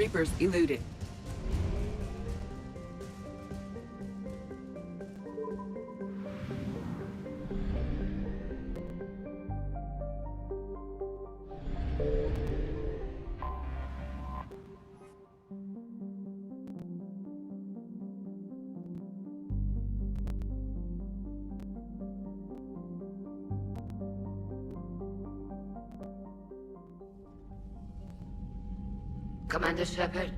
Threadrippers eluded. Commander Shepard,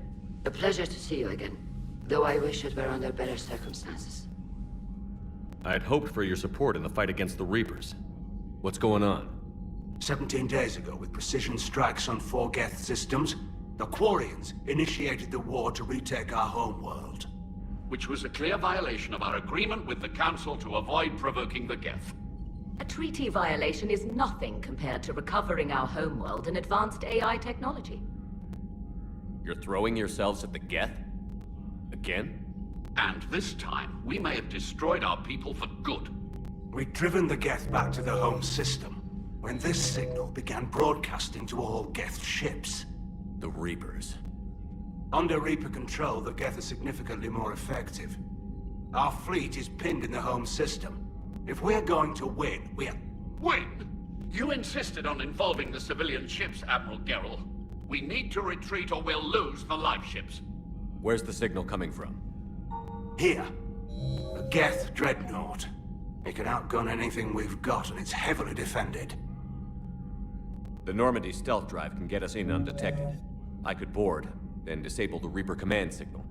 a pleasure to see you again, though I wish it were under better circumstances. I had hoped for your support in the fight against the Reapers. What's going on? 17 days ago, with precision strikes on 4 Geth systems, the Quarians initiated the war to retake our homeworld. Which was a clear violation of our agreement with the Council to avoid provoking the Geth. A treaty violation is nothing compared to recovering our homeworld and advanced AI technology. You're throwing yourselves at the Geth? Again? And this time, we may have destroyed our people for good. We'd driven the Geth back to the home system, when this signal began broadcasting to all Geth ships. The Reapers. Under Reaper control, the Geth are significantly more effective. Our fleet is pinned in the home system. If we're going to win, Win? You insisted on involving the civilian ships, Admiral Gerrel. We need to retreat or we'll lose the live ships. Where's the signal coming from? Here. A Geth dreadnought. It can outgun anything we've got, and it's heavily defended. The Normandy stealth drive can get us in undetected. I could board, then disable the Reaper command signal.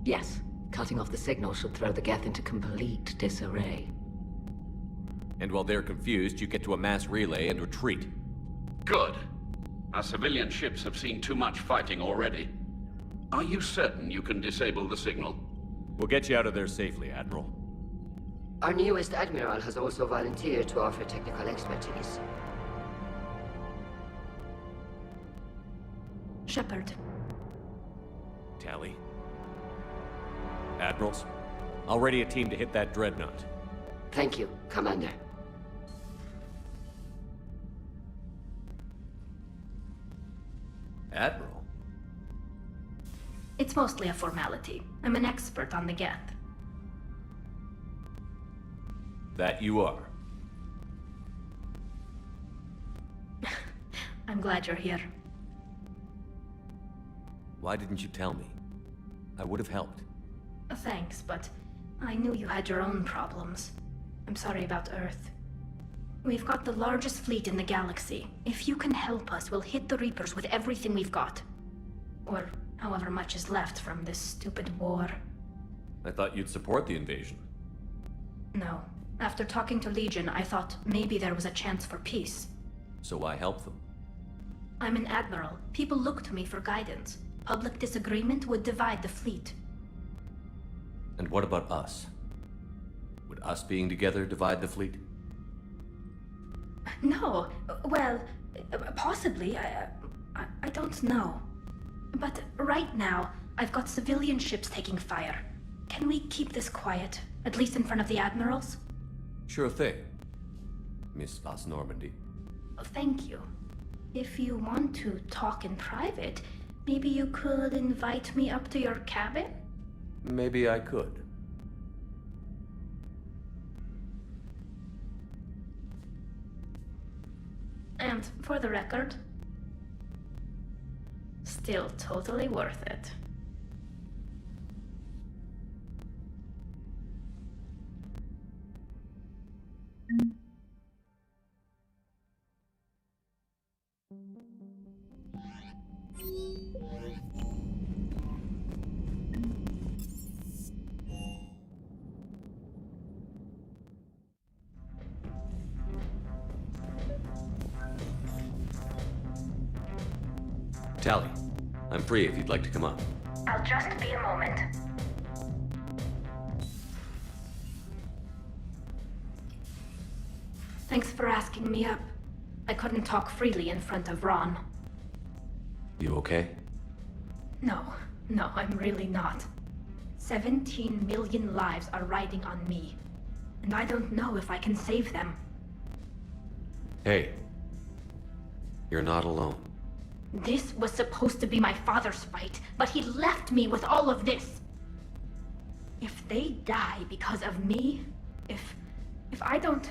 Yes, cutting off the signal should throw the Geth into complete disarray. And while they're confused, you get to a mass relay and retreat. Good. Our civilian ships have seen too much fighting already. Are you certain you can disable the signal? We'll get you out of there safely, Admiral. Our newest Admiral has also volunteered to offer technical expertise. Shepard. Tally. Admirals, I'll ready a team to hit that dreadnought. Thank you, Commander. Admiral? It's mostly a formality. I'm an expert on the Geth. That you are. I'm glad you're here. Why didn't you tell me? I would have helped. Thanks, but I knew you had your own problems. I'm sorry about Earth. We've got the largest fleet in the galaxy. If you can help us, we'll hit the Reapers with everything we've got. Or however much is left from this stupid war. I thought you'd support the invasion. No. After talking to Legion, I thought maybe there was a chance for peace. So why help them? I'm an admiral. People look to me for guidance. Public disagreement would divide the fleet. And what about us? Would us being together divide the fleet? No. Well, possibly. I don't know. But right now, I've got civilian ships taking fire. Can we keep this quiet? At least in front of the admirals? Sure thing, Miss Vas Normandy. Thank you. If you want to talk in private, maybe you could invite me up to your cabin? Maybe I could. And for the record, still totally worth it. Tally, I'm free if you'd like to come up. I'll just be a moment. Thanks for asking me up. I couldn't talk freely in front of Ron. You okay? No, I'm really not. 17 million lives are riding on me, and I don't know if I can save them. Hey, you're not alone. This was supposed to be my father's fight, but he left me with all of this. If they die because of me, if I don't...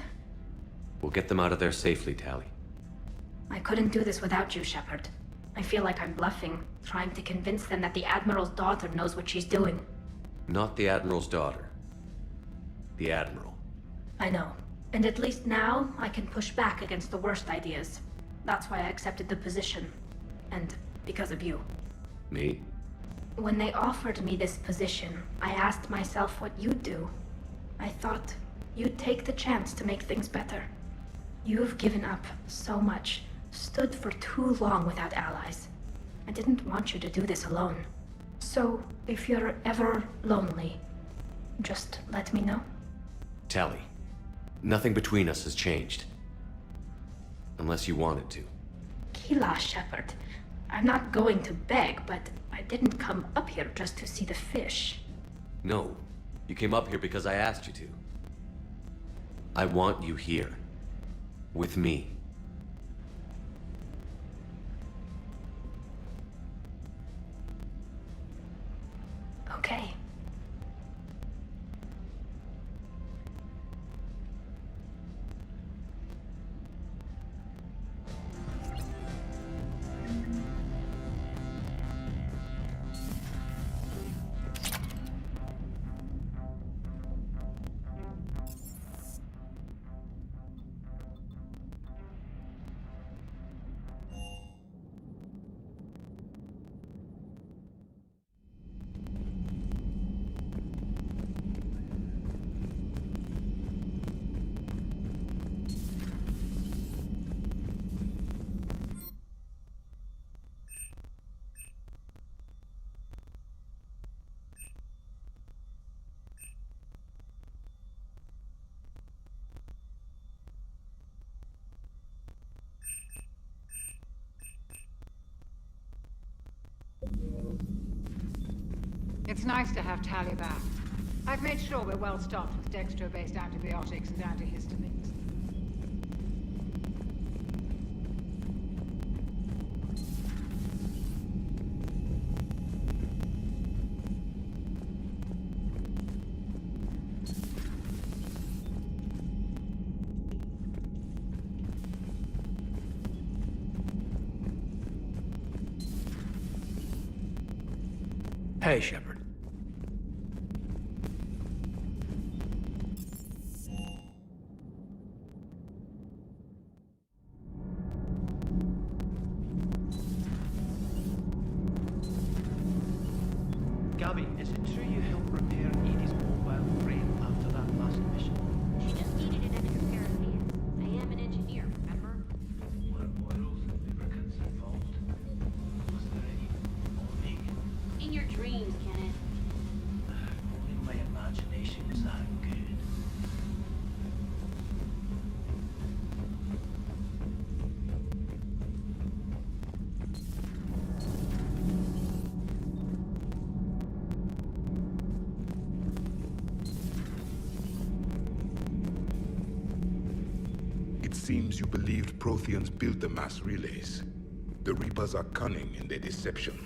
We'll get them out of there safely, Tally. I couldn't do this without you, Shepard. I feel like I'm bluffing, trying to convince them that the Admiral's daughter knows what she's doing. Not the Admiral's daughter. The Admiral. I know. And at least now, I can push back against the worst ideas. That's why I accepted the position. And because of you. Me? When they offered me this position, I asked myself what you'd do. I thought you'd take the chance to make things better. You've given up so much, stood for too long without allies. I didn't want you to do this alone. So, if you're ever lonely, just let me know. Tally, nothing between us has changed. Unless you want it to. Kila, Shepard. I'm not going to beg, but I didn't come up here just to see the fish. No, you came up here because I asked you to. I want you here. With me. Okay. It's nice to have Tally back. I've made sure we're well stocked with dextro-based antibiotics and antihistamines. Hey, Shepard. Gabby, is it true you helped repair Edie's mobile frame after that massive mission? She just needed an extra pair of hands. I am an engineer, remember? Were oils and lubricants involved? Was there any moaning? In your dreams, Kenneth. Only my imagination was that good. It seems you believed Protheans built the mass relays. The Reapers are cunning in their deception,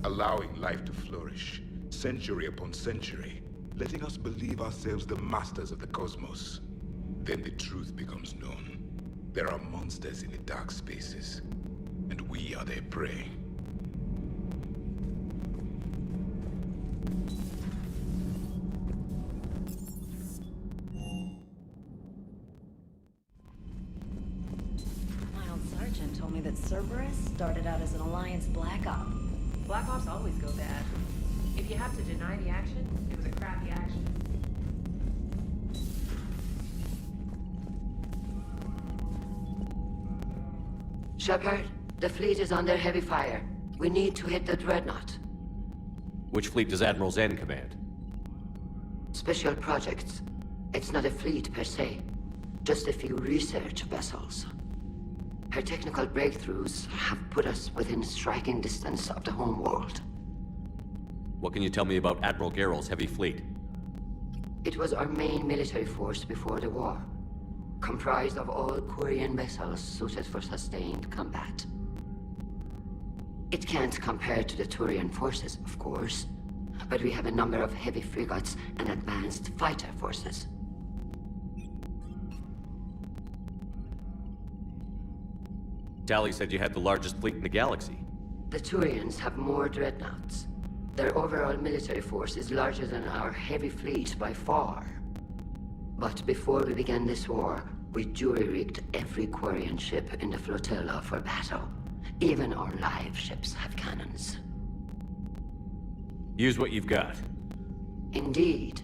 allowing life to flourish, century upon century, letting us believe ourselves the masters of the cosmos. Then the truth becomes known. There are monsters in the dark spaces, and we are their prey. My old sergeant told me that Cerberus started out as an Alliance Black Op. Black Ops always go bad. If you have to deny the action, it was a crappy action. Shepard, the fleet is under heavy fire. We need to hit the dreadnought. Which fleet does Admiral Zen command? Special projects. It's not a fleet per se. Just a few research vessels. Her technical breakthroughs have put us within striking distance of the homeworld. What can you tell me about Admiral Geral's heavy fleet? It was our main military force before the war, comprised of all Korean vessels suited for sustained combat. It can't compare to the Turian forces, of course, but we have a number of heavy frigates and advanced fighter forces. Tali said you had the largest fleet in the galaxy. The Turians have more dreadnoughts. Their overall military force is larger than our heavy fleet by far. But before we began this war, we jury-rigged every Quarian ship in the flotilla for battle. Even our live ships have cannons. Use what you've got. Indeed.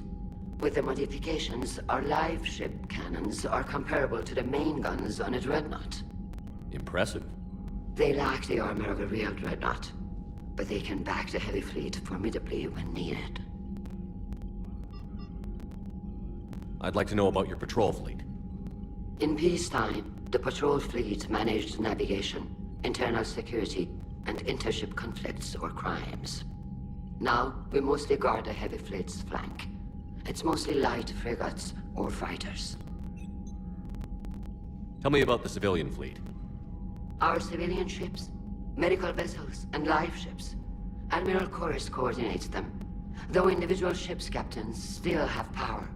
With the modifications, our live ship cannons are comparable to the main guns on a dreadnought. Impressive. They lack the armor of a real dreadnought, but they can back the heavy fleet formidably when needed. I'd like to know about your patrol fleet. In peacetime, the patrol fleet managed navigation, internal security, and intership conflicts or crimes. Now, we mostly guard the heavy fleet's flank. It's mostly light frigates or fighters. Tell me about the civilian fleet. Our civilian ships, medical vessels, and live ships. Admiral Chorus coordinates them, though individual ships' captains still have power.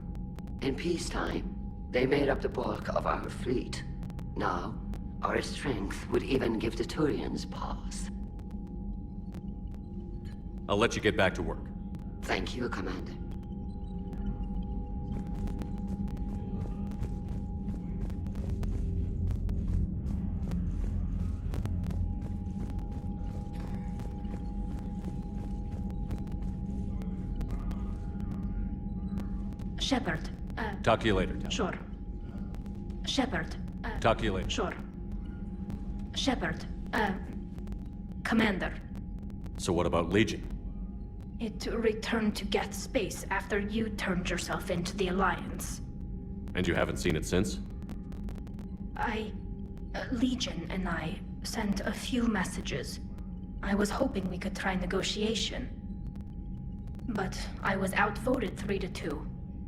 In peacetime, they made up the bulk of our fleet. Now, our strength would even give the Turians pause. I'll let you get back to work. Thank you, Commander. Shepard, Talk to you later, Tali. Sure. Shepard, Talk to you later. Sure. Shepard, Commander. So what about Legion? It returned to Geth space after you turned yourself into the Alliance. And you haven't seen it since? Legion and I sent a few messages. I was hoping we could try negotiation. But I was outvoted 3-2.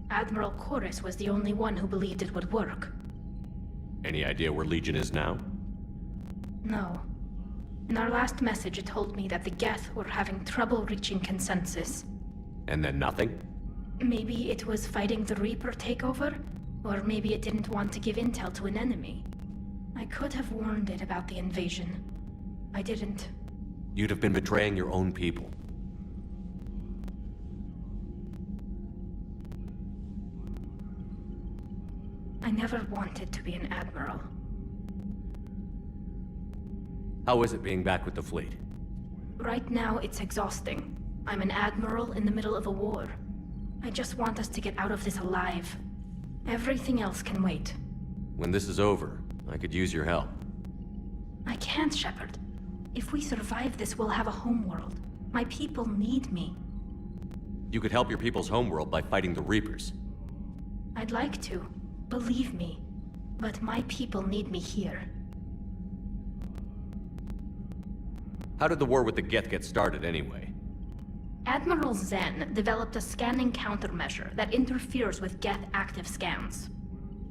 Admiral Chorus was the only one who believed it would work. Any idea where Legion is now? No. In our last message, it told me that the Geth were having trouble reaching consensus. And then nothing? Maybe it was fighting the Reaper takeover, or maybe it didn't want to give intel to an enemy. I could have warned it about the invasion. I didn't. You'd have been betraying your own people. I never wanted to be an admiral. How is it being back with the fleet? Right now, it's exhausting. I'm an admiral in the middle of a war. I just want us to get out of this alive. Everything else can wait. When this is over, I could use your help. I can't, Shepard. If we survive this, we'll have a homeworld. My people need me. You could help your people's homeworld by fighting the Reapers. I'd like to. Believe me. But my people need me here. How did the war with the Geth get started anyway? Admiral Zen developed a scanning countermeasure that interferes with Geth active scans.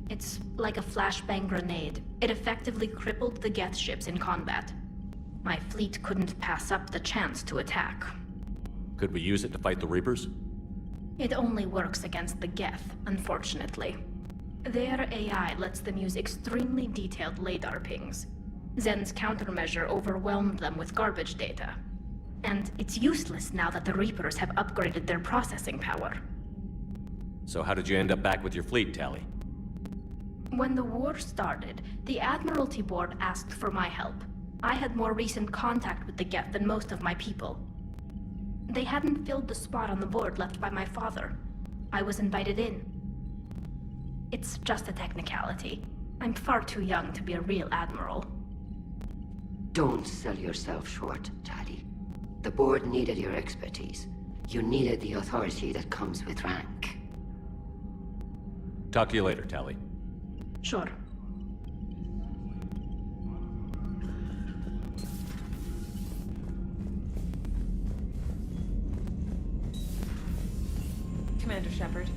It's like a flashbang grenade. It effectively crippled the Geth ships in combat. My fleet couldn't pass up the chance to attack. Could we use it to fight the Reapers? It only works against the Geth, unfortunately. Their AI lets them use extremely detailed LADAR pings. Zen's countermeasure overwhelmed them with garbage data. And it's useless now that the Reapers have upgraded their processing power. So how did you end up back with your fleet, Tali? When the war started, the Admiralty Board asked for my help. I had more recent contact with the Geth than most of my people. They hadn't filled the spot on the board left by my father. I was invited in. It's just a technicality. I'm far too young to be a real admiral. Don't sell yourself short, Tali. The board needed your expertise. You needed the authority that comes with rank. Talk to you later, Tali. Sure. Commander Shepard.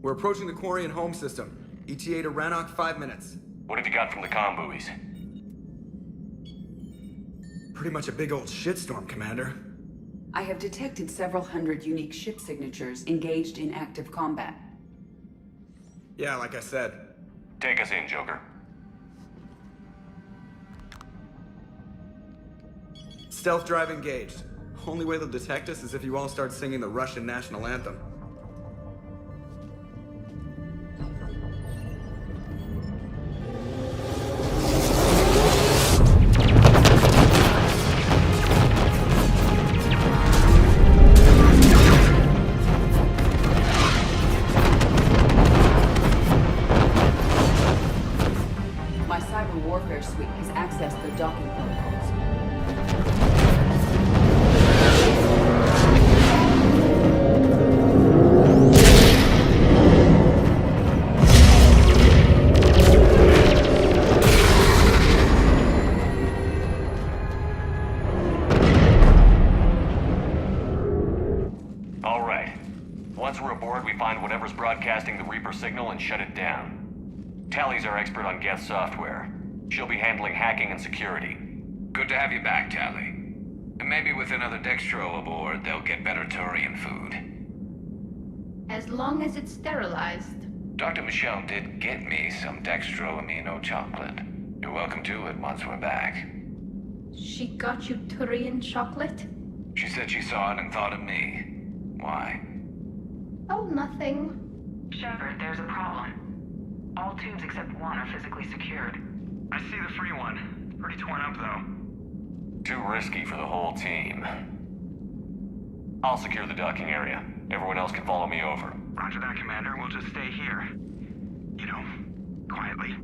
We're approaching the quarry and home system. ETA to Rannoch, 5 minutes. What have you got from the comm buoys? Pretty much a big old shitstorm, Commander. I have detected several hundred unique ship signatures engaged in active combat. Yeah, like I said. Take us in, Joker. Stealth drive engaged. Only way they'll detect us is if you all start singing the Russian national anthem. My cyber warfare suite has accessed the docking protocols. All right. Once we're aboard, we find whatever's broadcasting the Reaper signal and shut it down. Tally's our expert on Geth software. She'll be handling hacking and security. Good to have you back, Tally. And maybe with another Dextro aboard, they'll get better Turian food. As long as it's sterilized. Dr. Michelle did get me some Dextro Amino chocolate. You're welcome to it once we're back. She got you Turian chocolate? She said she saw it and thought of me. Why? Oh, nothing. Shepard, there's a problem. All tubes except one are physically secured. I see the free one. Pretty torn up, though. Too risky for the whole team. I'll secure the docking area. Everyone else can follow me over. Roger that, Commander. We'll just stay here. You know, quietly.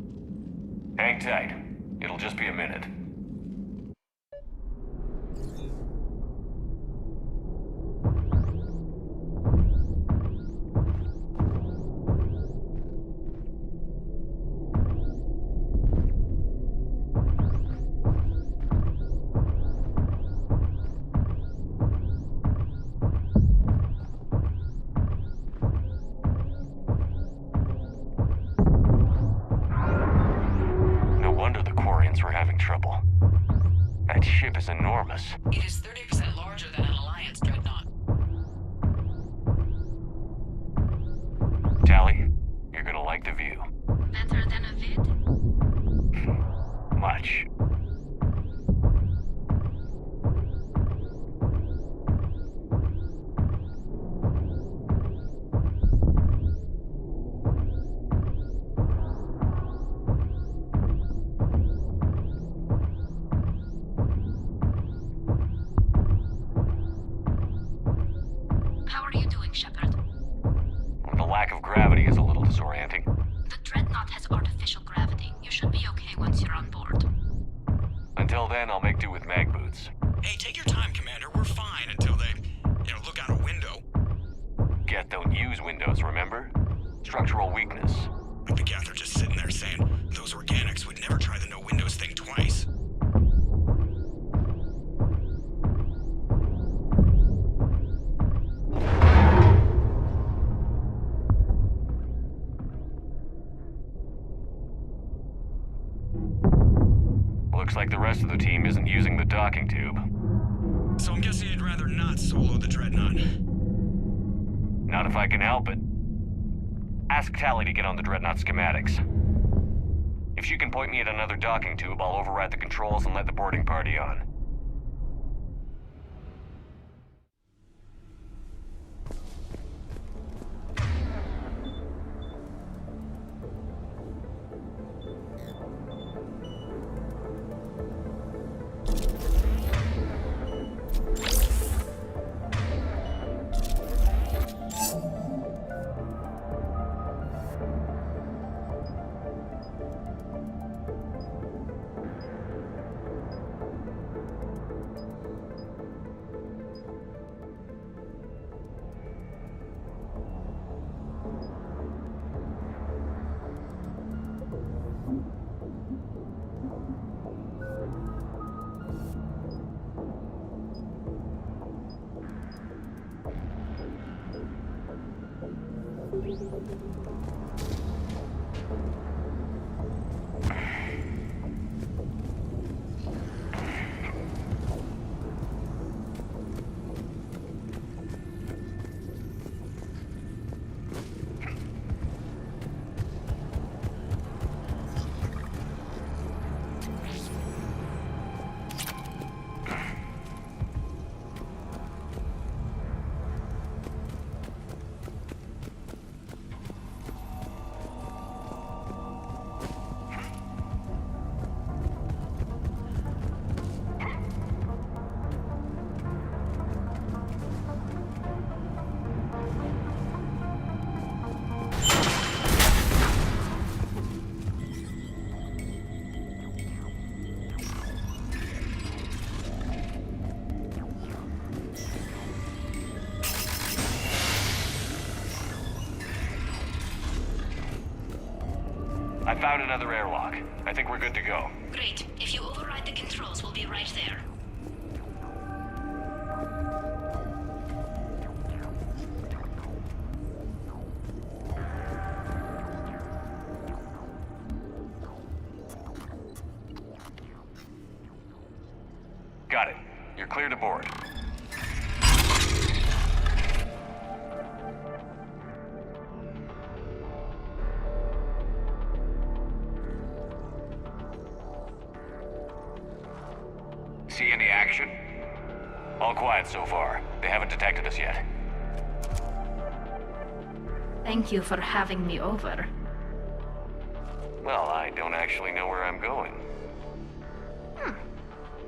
Hang tight. It'll just be a minute. We're having trouble. That ship is enormous. It is 30% larger than an Alliance dreadnought. Tally, you're gonna like the view. Better than a vid? Much. Until then, I'll make do with mag boots. Hey, take your time, Commander. We're fine until they, look out a window. Geth don't use windows, remember? Structural weakness. Like the Geth are just sitting there saying, those organics would never try the no windows thing twice. Looks like the rest of the team isn't using the docking tube. So I'm guessing you'd rather not solo the Dreadnought. Not if I can help it. Ask Tally to get on the Dreadnought schematics. If she can point me at another docking tube, I'll override the controls and let the boarding party on. I found another airlock. I think we're good to go. Great. If you override the controls, we'll be right there. Got it. You're clear to board. See any action? All quiet so far. They haven't detected us yet. Thank you for having me over. Well, I don't actually know where I'm going.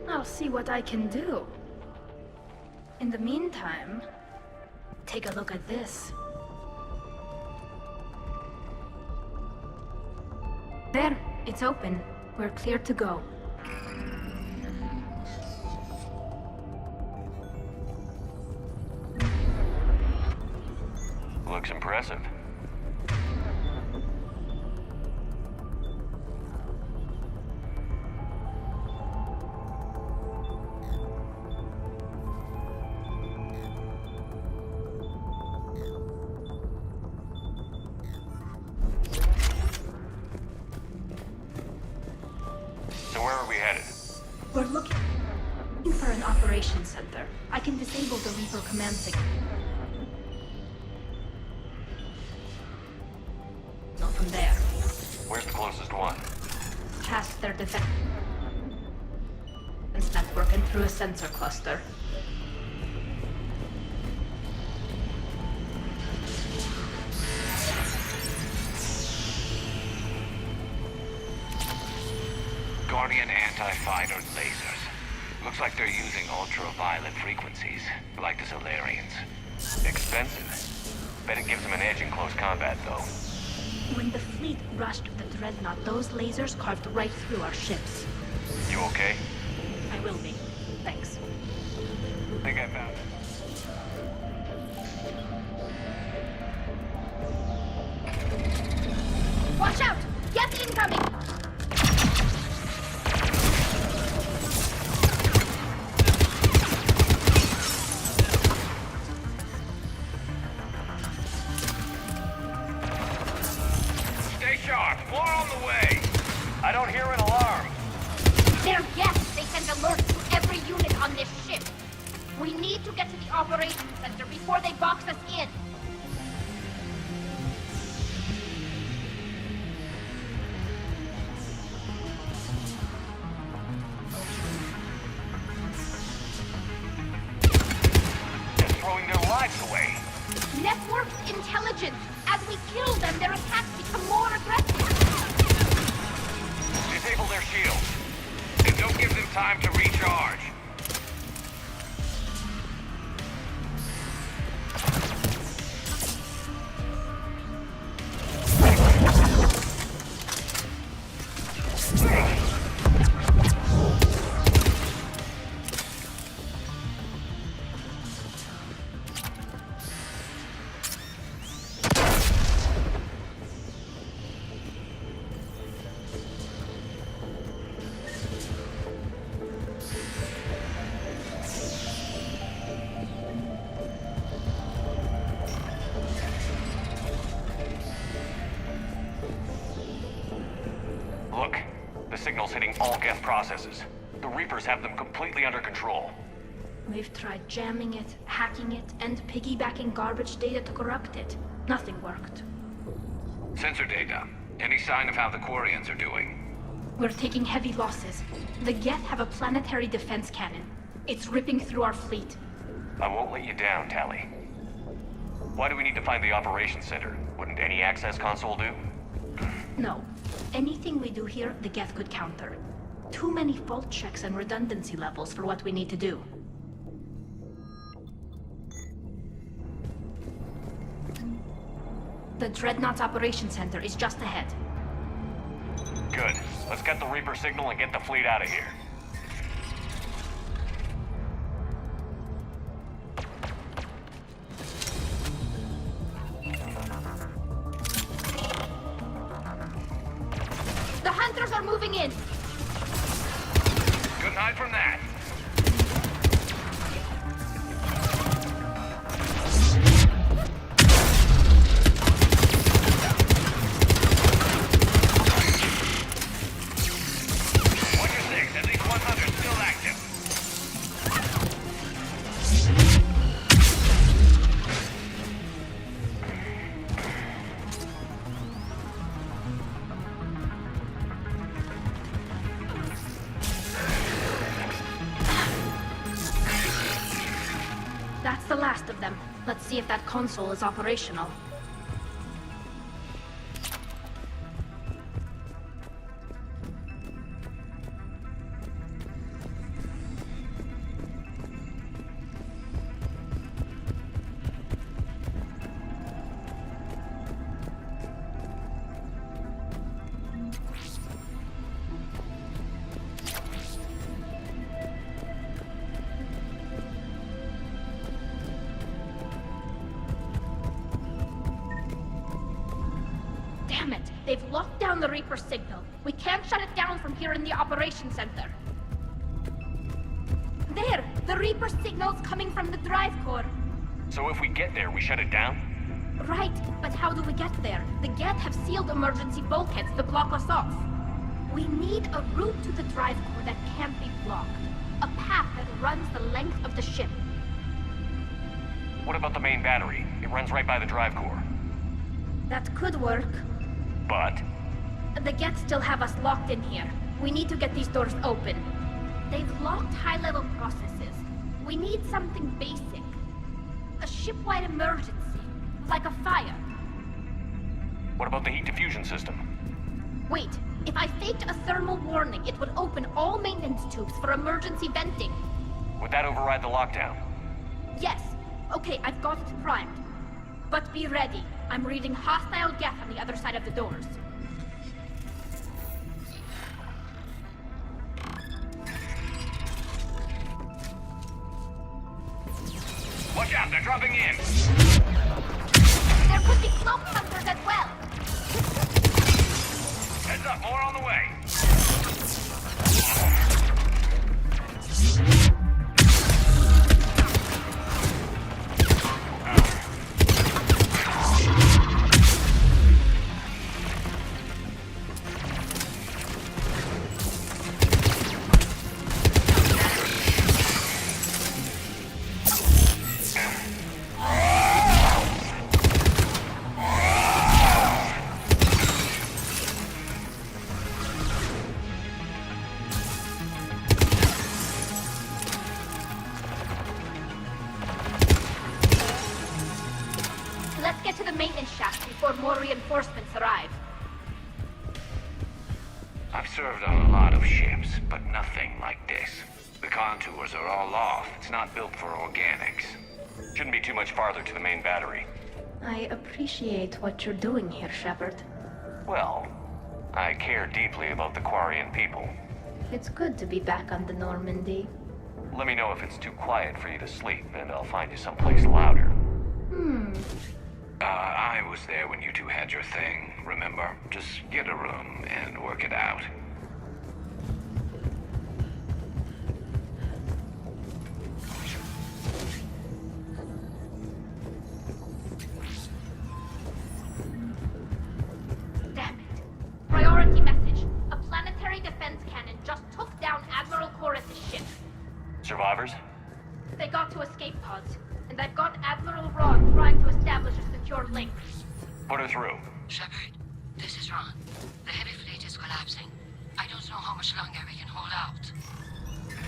I'll see what I can do. In the meantime, take a look at this. There, it's open. We're clear to go. Looks impressive. So where are we headed? We're looking for an operations center. I can disable the Reaper command signal. From there. Where's the closest one? Past their defense network and through a sensor cluster. Guardian anti-fighter lasers. Looks like they're using ultraviolet frequencies, like the Solarians. Expensive. Bet it gives them an edge in close combat, though. When the fleet rushed the Dreadnought, those lasers carved right through our ships. You okay? I will be. Thanks. I think I found it. Watch out! Yes, incoming! More on the way! I don't hear an alarm. They're guests. They send alerts to every unit on this ship. We need to get to the operations center before they box us in. They're throwing their lives away. Networked intelligence. As we kill them, their attacks become more aggressive. Disable their shields. And don't give them time to recharge. Look, the signal's hitting all Geth processes. The Reapers have them completely under control. We've tried jamming it, hacking it, and piggybacking garbage data to corrupt it. Nothing worked. Sensor data. Any sign of how the Quarians are doing? We're taking heavy losses. The Geth have a planetary defense cannon. It's ripping through our fleet. I won't let you down, Tali. Why do we need to find the operations center? Wouldn't any access console do? No. Anything we do here, the Geth could counter. Too many fault checks and redundancy levels for what we need to do. The Dreadnought Operations Center is just ahead. Good. Let's get the Reaper signal and get the fleet out of here. The hunters are moving in. Couldn't hide from that. That's the last of them. Let's see if that console is operational. Damn it! They've locked down the Reaper signal. We can't shut it down from here in the Operations Center. There! The Reaper signal's coming from the drive core. So if we get there, we shut it down? Right, but how do we get there? The Geth have sealed emergency bulkheads to block us off. We need a route to the drive core that can't be blocked. A path that runs the length of the ship. What about the main battery? It runs right by the drive core. That could work. But? The Geth still have us locked in here. We need to get these doors open. They've locked high-level processes. We need something basic. A ship-wide emergency. Like a fire. What about the heat diffusion system? Wait, if I faked a thermal warning, it would open all maintenance tubes for emergency venting. Would that override the lockdown? Yes. Okay, I've got it primed. But be ready. I'm reading hostile Geth on the other side of the doors. Watch out, they're dropping in! There could be cloak hunters as well! Heads up, more on the way! Let's get to the maintenance shaft before more reinforcements arrive. I've served on a lot of ships, but nothing like this. The contours are all off. It's not built for organics. Shouldn't be too much farther to the main battery. I appreciate what you're doing here, Shepard. Well, I care deeply about the Quarian people. It's good to be back on the Normandy. Let me know if it's too quiet for you to sleep, and I'll find you someplace louder. I was there when you two had your thing, remember? Just get a room and work it out. Damn it. Priority message. A Shepard, this is Ron. The heavy fleet is collapsing. I don't know how much longer we can hold out.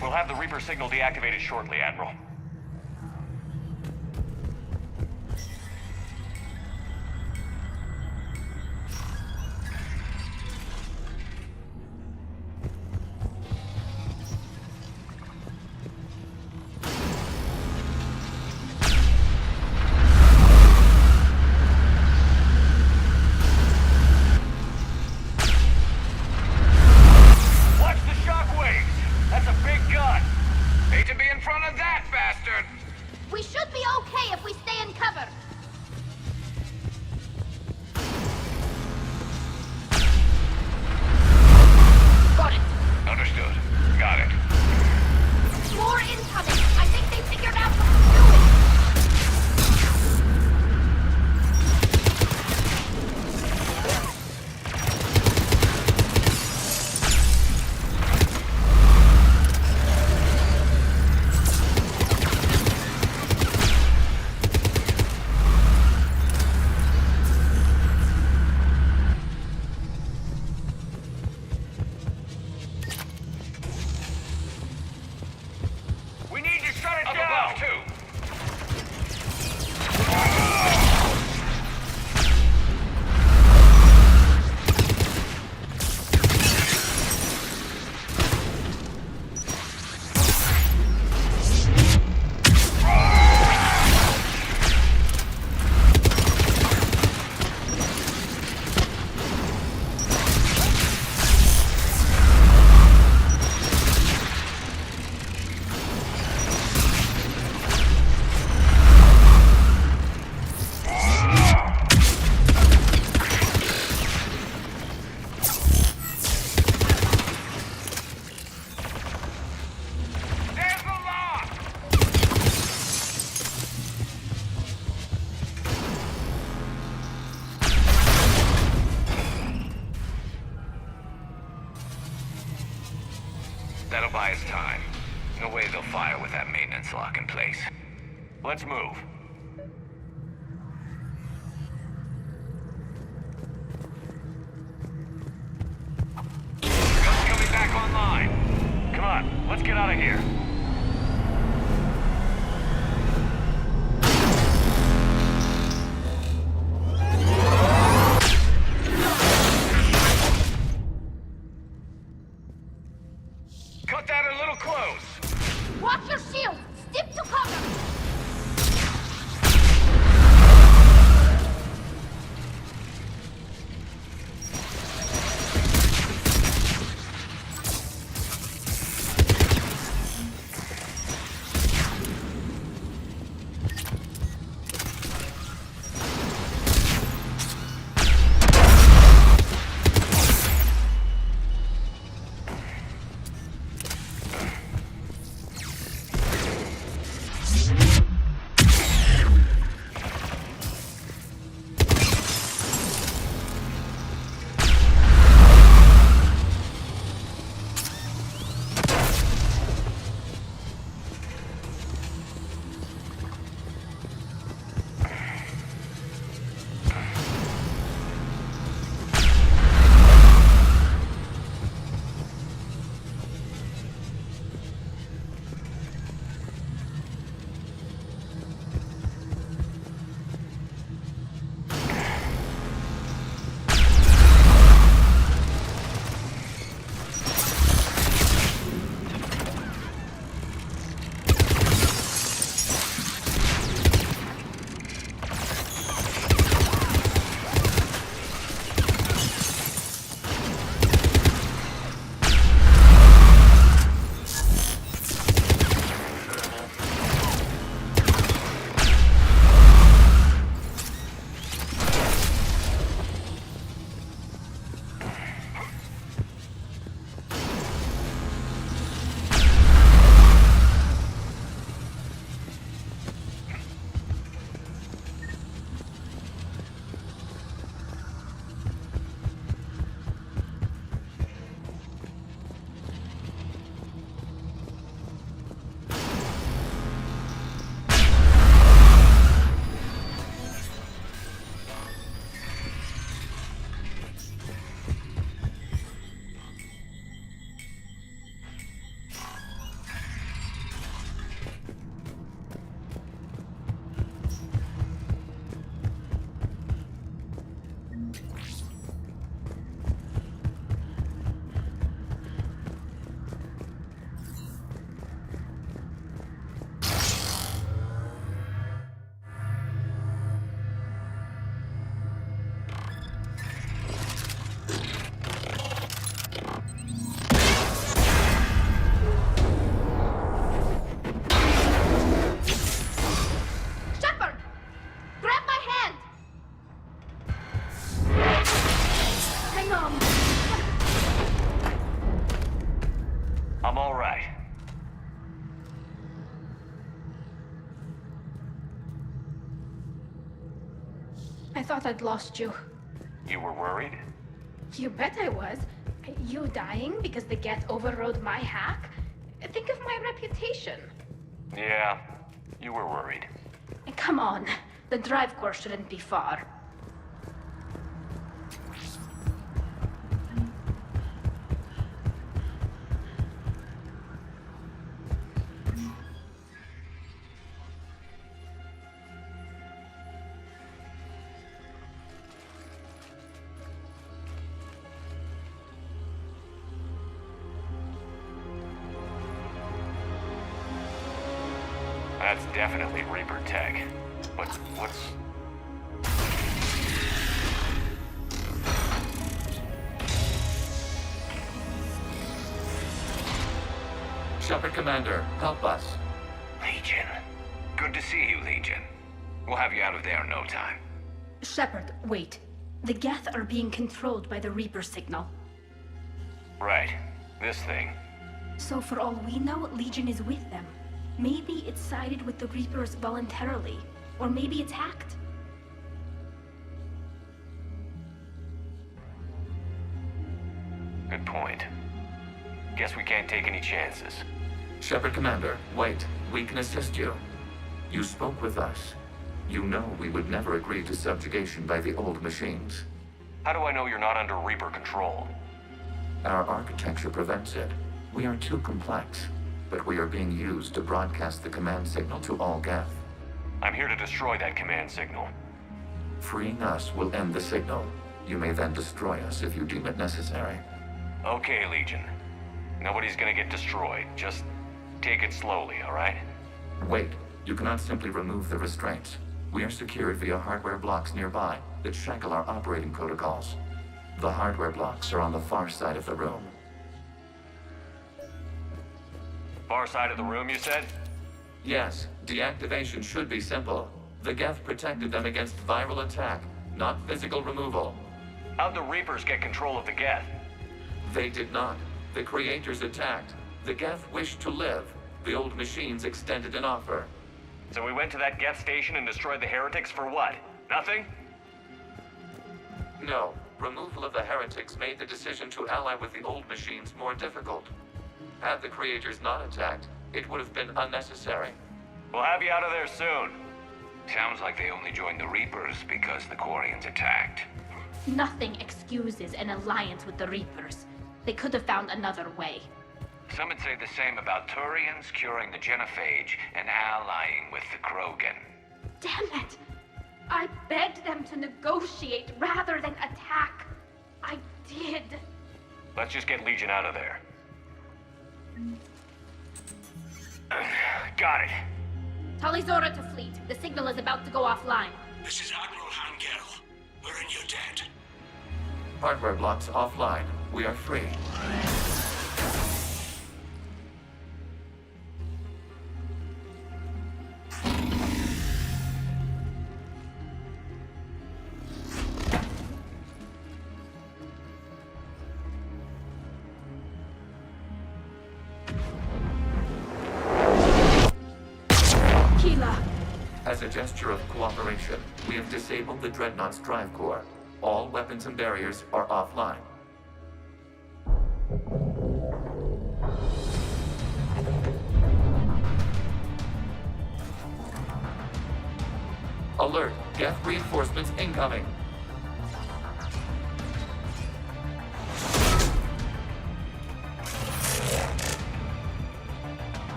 We'll have the Reaper signal deactivated shortly, Admiral. We should be okay if we stay in cover. Got it. Understood. Got it. More incoming. I think they figured out what to do. That'll buy us time. No way they'll fire with that maintenance lock in place. Let's move. Guns coming back online. Come on, let's get out of here. Cut that a little close. Watch your shield. Stick to cover. Shepard! Grab my hand! Hang on. I'm all right. I thought I'd lost you. You were worried? You bet I was. You dying because the Geth overrode my hack? Think of my reputation. Yeah, you were worried. Come on. The drive course shouldn't be far. That's definitely Reaper tech. But what's... Shepard Commander, help us. Legion. Good to see you, Legion. We'll have you out of there in no time. Shepard, wait. The Geth are being controlled by the Reaper signal. Right. This thing. So for all we know, Legion is with them. Maybe it sided with the Reapers voluntarily. Or maybe it's hacked. Good point. Guess we can't take any chances. Shepard Commander, wait. We can assist you. You spoke with us. You know we would never agree to subjugation by the old machines. How do I know you're not under Reaper control? Our architecture prevents it. We are too complex, but we are being used to broadcast the command signal to all Geth. I'm here to destroy that command signal. Freeing us will end the signal. You may then destroy us if you deem it necessary. Okay, Legion. Nobody's gonna get destroyed. Just take it slowly, all right? Wait, you cannot simply remove the restraints. We are secured via hardware blocks nearby that shackle our operating protocols. The hardware blocks are on the far side of the room. Far side of the room, you said? Yes, deactivation should be simple. The Geth protected them against viral attack, not physical removal. How'd the Reapers get control of the Geth? They did not. The creators attacked. The Geth wished to live. The old machines extended an offer. So we went to that Geth station and destroyed the heretics for what? Nothing? No. Removal of the heretics made the decision to ally with the old machines more difficult. Had the creators not attacked, it would have been unnecessary. We'll have you out of there soon. Sounds like they only joined the Reapers because the Quarians attacked. Nothing excuses an alliance with the Reapers. They could have found another way. Some would say the same about Turians curing the genophage and allying with the Krogan. Damn it! I begged them to negotiate rather than attack. I did. Let's just get Legion out of there. Got it. Talizora to fleet. The signal is about to go offline. This is Admiral Hangel. We're in your debt. Hardware blocks offline. We are free. As a gesture of cooperation, we have disabled the Dreadnought's drive core. All weapons and barriers are offline. Alert! Geth reinforcements incoming!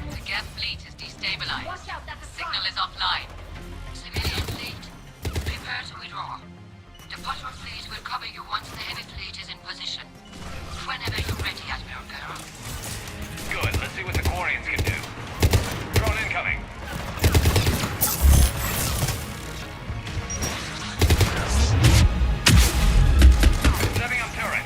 The Geth fleet is destabilized. Watch out, that's a Signal is offline. Civilian fleet, prepare to withdraw. Departure fleet cover you once the heavy fleet is in position. Whenever you're ready, Admiral Girl. Good. Let's see what the Quarians can do. Drone incoming. Setting up turret.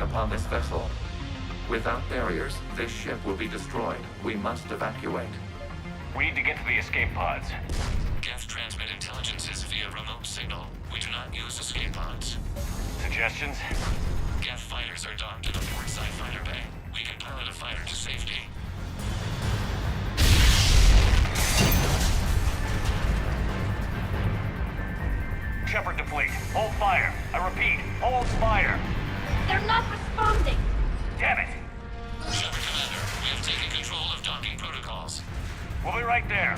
Upon this vessel. Without barriers, this ship will be destroyed. We must evacuate. We need to get to the escape pods. Geth transmit intelligences via remote signal. We do not use escape pods. Suggestions? Geth fighters are docked in the port side fighter bay. We can pilot a fighter to safety. Shepard to fleet. Hold fire. I repeat, hold fire. They're not responding! Damn it! Shepard Commander, we have taken control of docking protocols. We'll be right there.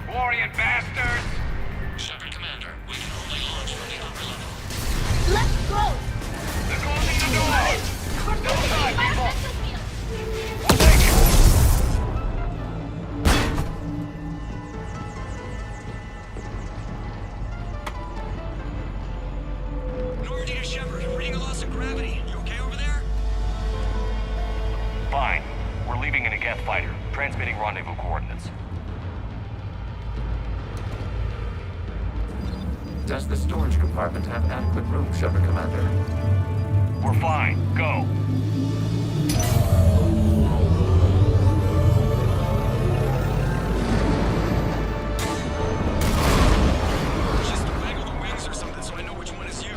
Quarian bastards! Shepard Commander, we can only launch from the upper level. Let's go! They're closing the door! Go inside, people! Shepard, reading a loss of gravity. You okay over there? Fine. We're leaving in a Geth fighter, transmitting rendezvous coordinates. Does the storage compartment have adequate room, Shepard Commander? We're fine. Go. Just waggle the wings or something so I know which one is you.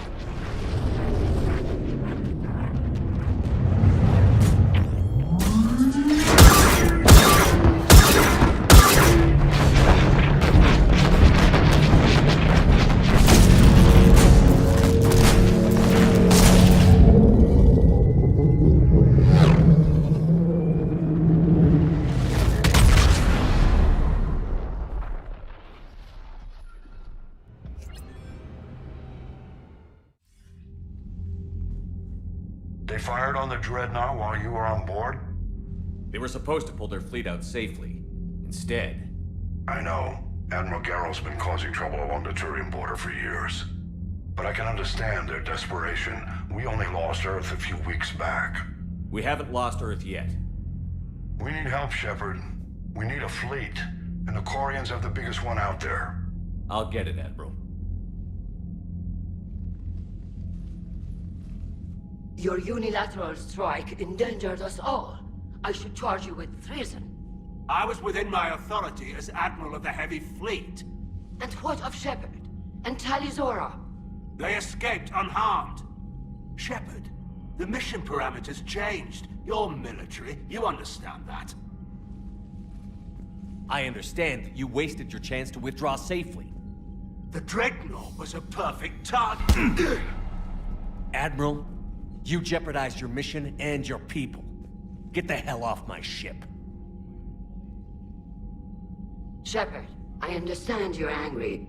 They fired on the Dreadnought while you were on board? They were supposed to pull their fleet out safely. Instead... I know. Admiral Garrow's been causing trouble along the Turian border for years. But I can understand their desperation. We only lost Earth a few weeks back. We haven't lost Earth yet. We need help, Shepard. We need a fleet. And the Quarians have the biggest one out there. I'll get it, Admiral. Your unilateral strike endangered us all. I should charge you with treason. I was within my authority as Admiral of the Heavy Fleet. And what of Shepard? And Talizora? They escaped unharmed. Shepard, the mission parameters changed. You're military, you understand that. I understand that you wasted your chance to withdraw safely. The Dreadnought was a perfect target. Admiral, you jeopardized your mission and your people. Get the hell off my ship. Shepard, I understand you're angry.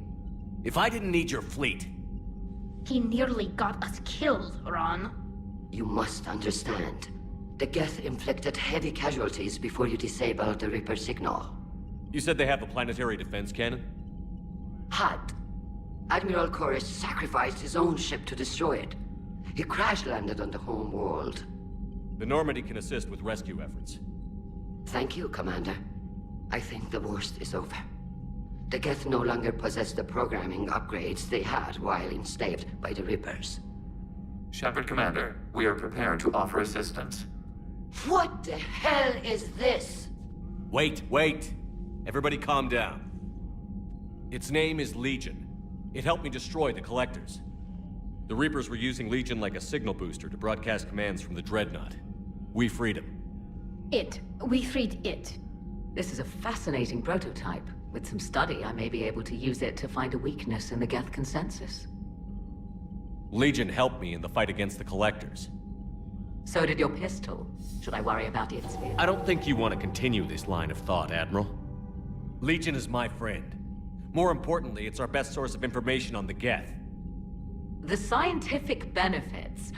If I didn't need your fleet... He nearly got us killed, Ron. You must understand. The Geth inflicted heavy casualties before you disabled the Reaper signal. You said they have a planetary defense cannon? Had. Admiral Chorus sacrificed his own ship to destroy it. He crash-landed on the home world. The Normandy can assist with rescue efforts. Thank you, Commander. I think the worst is over. The Geth no longer possess the programming upgrades they had while enslaved by the Reapers. Shepard, Commander, we are prepared to offer assistance. What the hell is this? Wait. Everybody calm down. Its name is Legion. It helped me destroy the Collectors. The Reapers were using Legion like a signal booster to broadcast commands from the Dreadnought. We freed him. We freed it. This is a fascinating prototype. With some study, I may be able to use it to find a weakness in the Geth consensus. Legion helped me in the fight against the Collectors. So did your pistol. Should I worry about its speed? I don't think you want to continue this line of thought, Admiral. Legion is my friend. More importantly, it's our best source of information on the Geth. The scientific benefits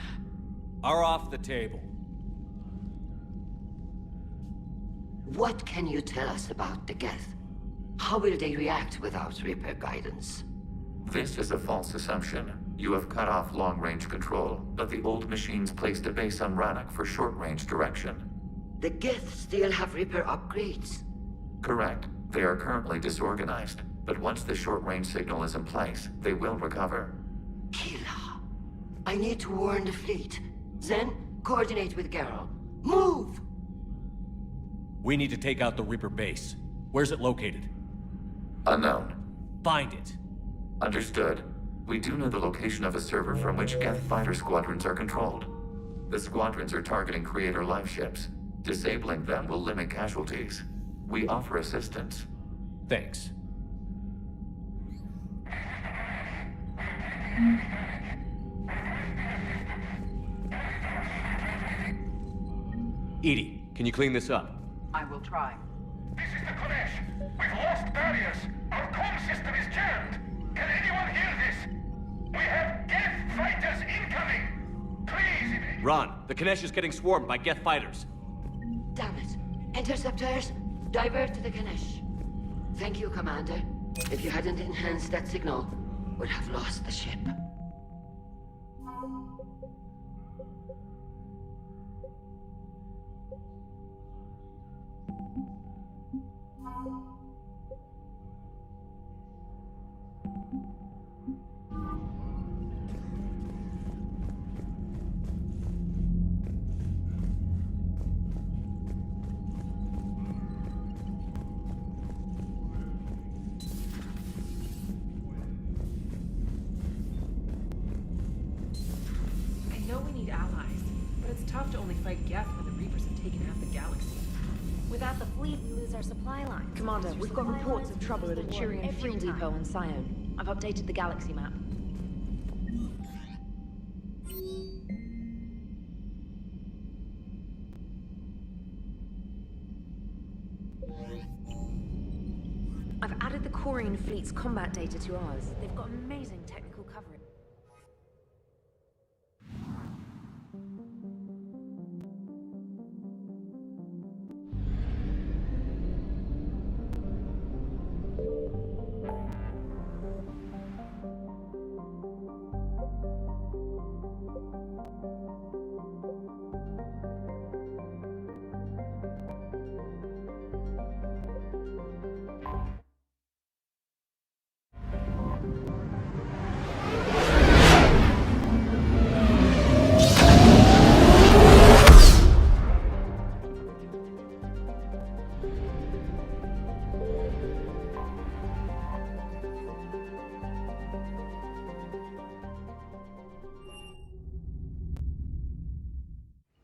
are off the table. What can you tell us about the Geth? How will they react without Reaper guidance? This is a false assumption. You have cut off long-range control, but the old machines placed a base on Rannoch for short-range direction. The Geth still have Reaper upgrades? Correct. They are currently disorganized, but once the short-range signal is in place, they will recover. Kila, I need to warn the fleet. Then, coordinate with Garrow. Move! We need to take out the Reaper base. Where's it located? Unknown. Find it. Understood. We do know the location of a server from which Geth fighter squadrons are controlled. The squadrons are targeting Creator life ships. Disabling them will limit casualties. We offer assistance. Thanks. Edie, can you clean this up? I will try. This is the Kodesh. We've lost barriers. Our comm system is jammed. Can anyone hear this? We have Geth fighters incoming. Please. Ron, the Kanesh is getting swarmed by Geth fighters. Damn it. Interceptors, divert to the Ganesh. Thank you, Commander. If you hadn't enhanced that signal, we'd have lost the ship. I know we need allies, but it's tough to only fight Geth when the Reapers have taken half the galaxy. Without the fleet, we lose our supply line. Commander, we've got reports of trouble at a Turian fuel depot on Sion. I've updated the galaxy map. I've added the Quarian fleet's combat data to ours. They've got amazing technical coverage.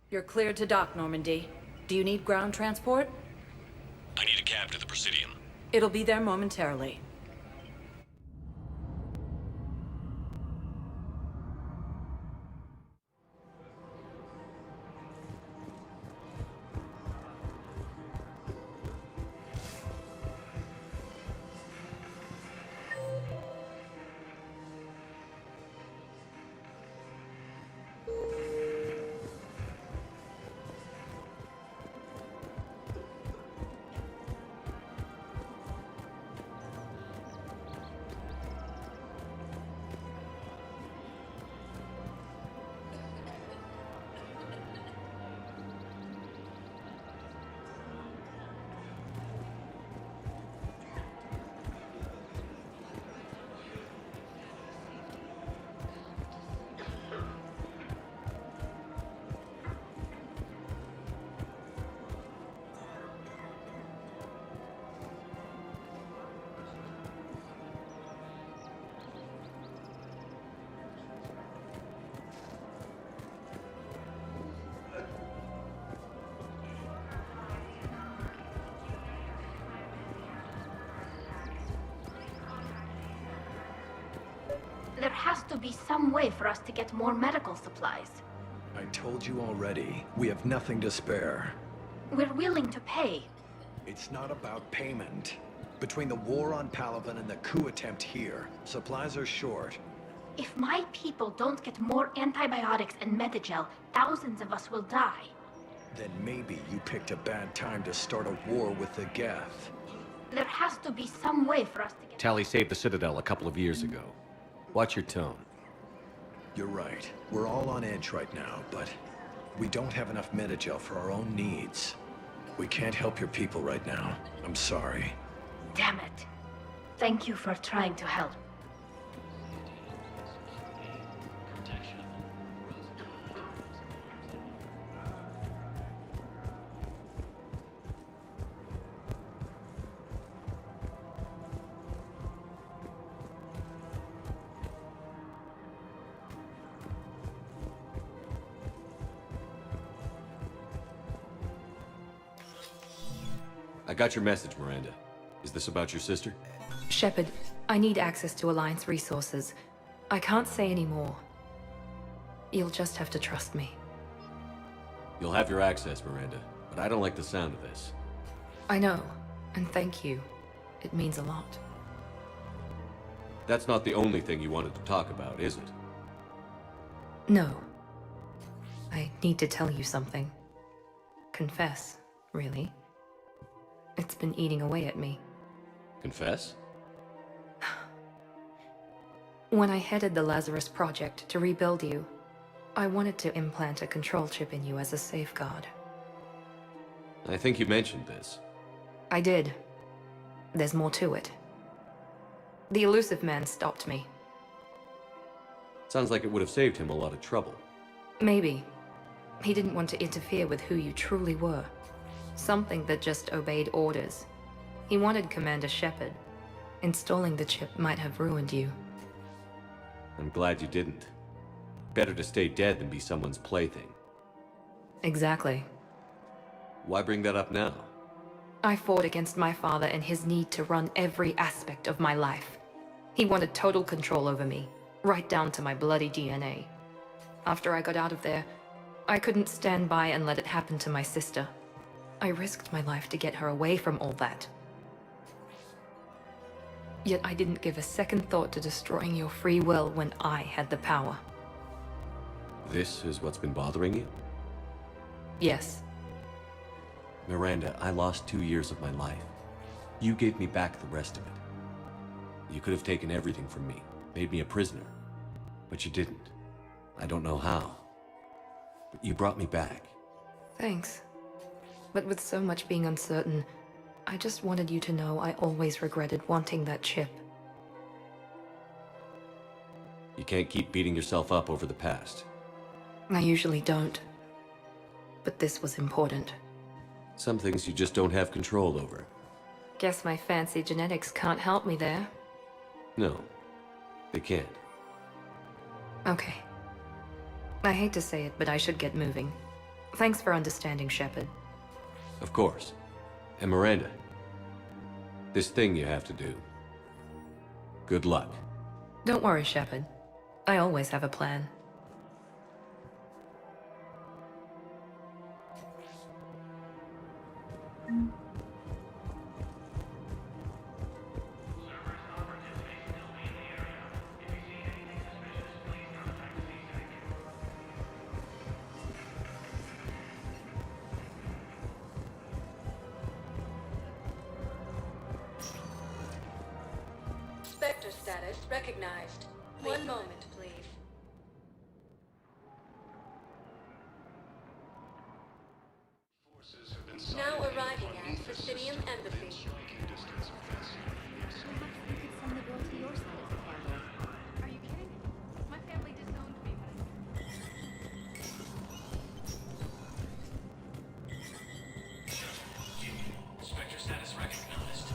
You're cleared to dock, Normandy. Do you need ground transport? I need a cab to the Presidium. It'll be there momentarily. There has to be some way for us to get more medical supplies. I told you already, we have nothing to spare. We're willing to pay. It's not about payment. Between the war on Palaven and the coup attempt here, supplies are short. If my people don't get more antibiotics and Medigel, thousands of us will die. Then maybe you picked a bad time to start a war with the Geth. There has to be some way for us to get... Tali saved the Citadel a couple of years ago. Watch your tone. You're right. We're all on edge right now, but we don't have enough Medigel for our own needs. We can't help your people right now. I'm sorry. Damn it. Thank you for trying to help. I got your message, Miranda. Is this about your sister? Shepard, I need access to Alliance resources. I can't say any more. You'll just have to trust me. You'll have your access, Miranda, but I don't like the sound of this. I know, and thank you. It means a lot. That's not the only thing you wanted to talk about, is it? No. I need to tell you something. Confess, really. It's been eating away at me. Confess? When I headed the Lazarus Project to rebuild you, I wanted to implant a control chip in you as a safeguard. I think you mentioned this. I did. There's more to it. The elusive man stopped me. Sounds like it would have saved him a lot of trouble. Maybe. He didn't want to interfere with who you truly were. Something that just obeyed orders. He wanted Commander Shepard. Installing the chip might have ruined you. I'm glad you didn't. Better to stay dead than be someone's plaything. Exactly. Why bring that up now? I fought against my father and his need to run every aspect of my life. He wanted total control over me, right down to my bloody DNA. After I got out of there, I couldn't stand by and let it happen to my sister. I risked my life to get her away from all that. Yet I didn't give a second thought to destroying your free will when I had the power. This is what's been bothering you? Yes. Miranda, I lost 2 years of my life. You gave me back the rest of it. You could have taken everything from me, made me a prisoner. But you didn't. I don't know how. But you brought me back. Thanks. But with so much being uncertain, I just wanted you to know I always regretted wanting that chip. You can't keep beating yourself up over the past. I usually don't. But this was important. Some things you just don't have control over. Guess my fancy genetics can't help me there. No, they can't. Okay. I hate to say it, but I should get moving. Thanks for understanding, Shepard. Of course. And Miranda, this thing you have to do. Good luck. Don't worry, Shepard. I always have a plan. Spectre status recognized. One moment, please. Now arriving at Presidium Embassy. Are you kidding? My family disowned me Spectre status recognized.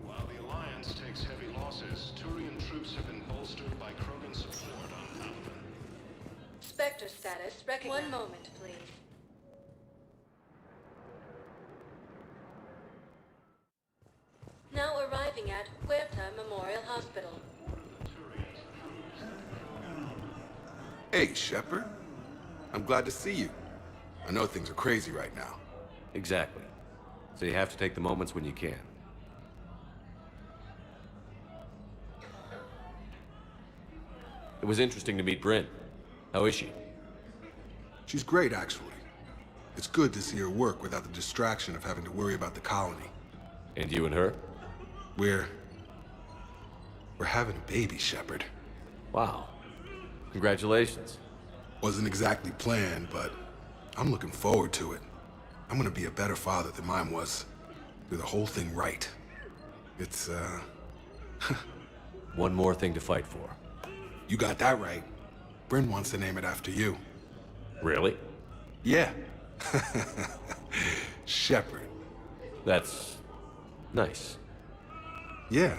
While the Alliance takes heavy losses, Turian troops have been bolstered by Krogan support on Alphen. Spectre status recognized. One moment, please. Now arriving at Huerta Memorial Hospital. Hey, Shepard. I'm glad to see you. I know things are crazy right now. Exactly. So you have to take the moments when you can. It was interesting to meet Bryn. How is she? She's great, actually. It's good to see her work without the distraction of having to worry about the colony. And you and her? We're having a baby, Shepard. Wow. Congratulations. Wasn't exactly planned, but I'm looking forward to it. I'm gonna be a better father than mine was. Do the whole thing right. It's, One more thing to fight for. You got that right. Bryn wants to name it after you. Really? Yeah. Shepard. That's nice. Yeah.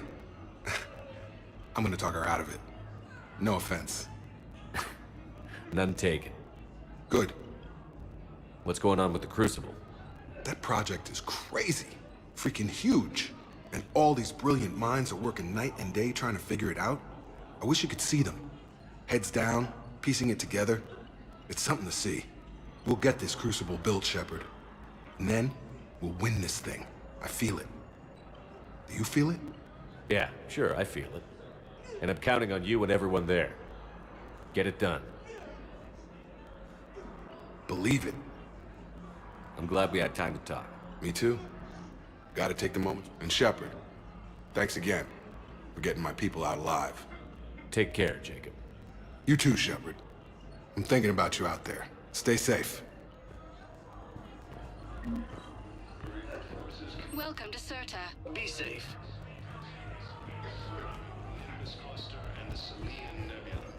I'm gonna talk her out of it. No offense. None taken. Good. What's going on with the Crucible? That project is crazy. Freaking huge. And all these brilliant minds are working night and day trying to figure it out. I wish you could see them. Heads down, piecing it together. It's something to see. We'll get this Crucible built, Shepard. And then, we'll win this thing. I feel it. Do you feel it? Yeah, sure, I feel it. And I'm counting on you and everyone there. Get it done. Believe it. I'm glad we had time to talk. Me too. Gotta take the moment. And Shepard, thanks again for getting my people out alive. Take care, Jacob. You too, Shepard. I'm thinking about you out there. Stay safe. Welcome to Serta. Be safe. This cluster and the Salian Nebula.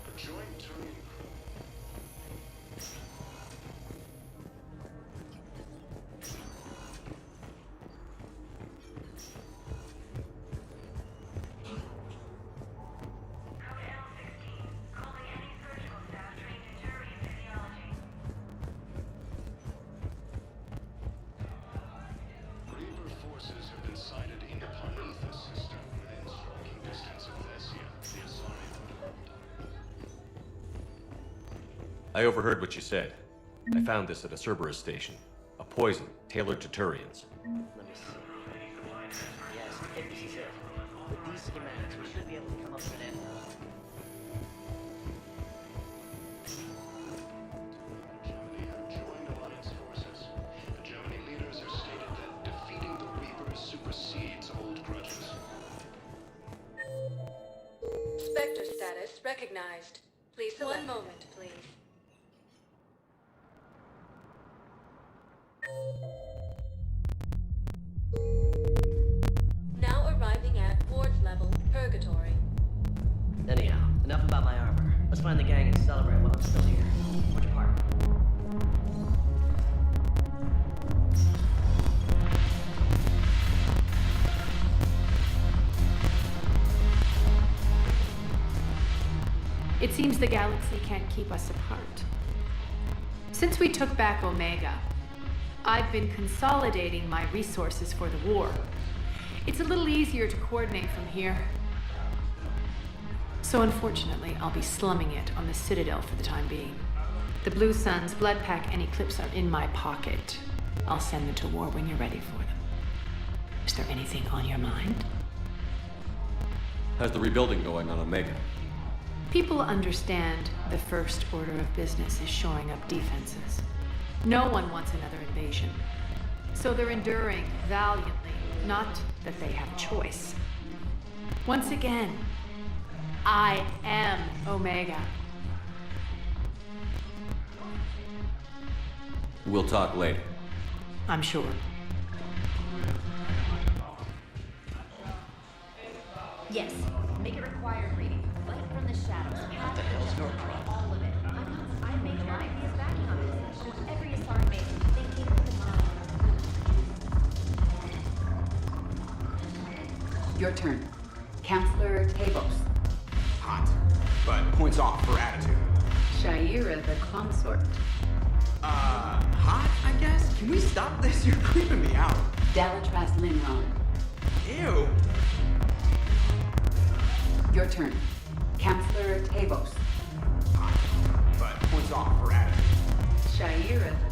A joint Turian forces have been sighted in upon the system. I overheard what you said. I found this at a Cerberus station. A poison tailored to Turians. Let me see. Yes, this is it. With these schematics, we should be able to come up with an end. Germany have joined Alliance forces. The Germany leaders have stated that defeating the Reapers supersedes old grudges. Spectre status recognized. Please select. 1 moment, please. Now arriving at Ward's level, Purgatory. Anyhow, enough about my armor. Let's find the gang and celebrate while I'm still here. Which part? It seems the galaxy can't keep us apart. Since we took back Omega, I've been consolidating my resources for the war. It's a little easier to coordinate from here. So unfortunately, I'll be slumming it on the Citadel for the time being. The Blue Suns, Blood Pack, and Eclipse are in my pocket. I'll send them to war when you're ready for them. Is there anything on your mind? How's the rebuilding going on Omega? People understand the first order of business is shoring up defenses. No one wants another invasion. So they're enduring valiantly, not that they have a choice. Once again, I am Omega. We'll talk later. I'm sure. Yes, make it required reading. Light from the shadows. What the hell's your problem? All of it. I made my ideas backing on this. Whatever you start making, thinking for the time. Your turn. Counselor Tavos. Hot, but points off for attitude. Shaira the consort. Hot, I guess? Can we stop this? You're creeping me out. Dalatras Linron. Ew. Your turn. Counselor Tavos. Hot, but points off for attitude. Shaira the